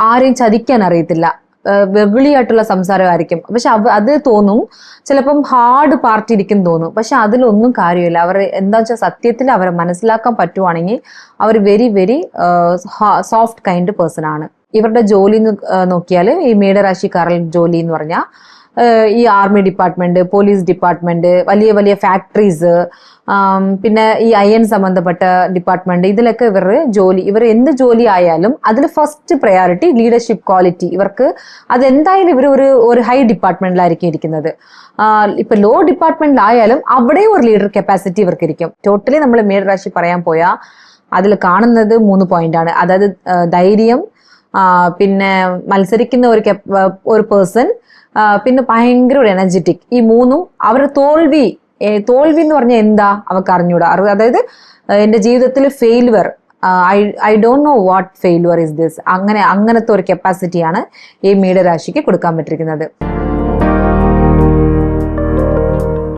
ആരെയും ചതിക്കാൻ അറിയത്തില്ല, വെഗിളിയായിട്ടുള്ള സംസാരമായിരിക്കും. പക്ഷെ അത് തോന്നും ചിലപ്പം ഹാർഡ് പാർട്ടി ഇരിക്കും തോന്നും. പക്ഷെ അതിലൊന്നും കാര്യമില്ല. അവർ എന്താ വെച്ചാൽ സത്യത്തിൽ അവരെ മനസ്സിലാക്കാൻ പറ്റുവാണെങ്കിൽ അവർ very very soft kind person ആണ്. ഇവരുടെ ജോലി നോക്കിയാൽ ഈ മേടരാശിക്കാരുടെ ജോലി എന്ന് പറഞ്ഞാൽ ഈ ആർമി ഡിപ്പാർട്ട്മെന്റ്, പോലീസ് ഡിപ്പാർട്ട്മെന്റ്, വലിയ വലിയ ഫാക്ടറീസ്, പിന്നെ ഈ അയൺ സംബന്ധപ്പെട്ട ഡിപ്പാർട്ട്മെന്റ്, ഇതിലൊക്കെ ഇവർ എന്ത് ജോലി ആയാലും അതിൽ ഫസ്റ്റ് പ്രയോറിറ്റി ലീഡർഷിപ്പ് ക്വാളിറ്റി. ഇവർക്ക് അതെന്തായാലും ഇവർ ഒരു ഹൈ ഡിപ്പാർട്ട്മെന്റിലായിരിക്കും ഇരിക്കുന്നത്. ഇപ്പൊ ലോ ഡിപ്പാർട്ട്മെന്റിലായാലും അവിടെയും ഒരു ലീഡർ കപ്പാസിറ്റി ഇവർക്ക് ഇരിക്കും. ടോട്ടലി നമ്മൾ മേടരാശി പറയാൻ പോയാൽ അതിൽ കാണുന്നത് 3 പോയിന്റാണ്. അതായത് ധൈര്യം, പിന്നെ മത്സരിക്കുന്ന ഒരു പേഴ്സൺ, പിന്നെ ഭയങ്കര ഒരു എനർജറ്റിക്. ഈ മൂന്നും അവരുടെ തോൽവി എന്ന് പറഞ്ഞാൽ എന്താ അവർക്ക് അറിഞ്ഞൂടാ. അതായത് എന്റെ ജീവിതത്തിൽ failure, I don't know what failure is this, അങ്ങനത്തെ ഒരു കപ്പാസിറ്റിയാണ് ഈ മീനരാശിക്ക് കൊടുക്കാൻ പറ്റിയിരിക്കുന്നത്.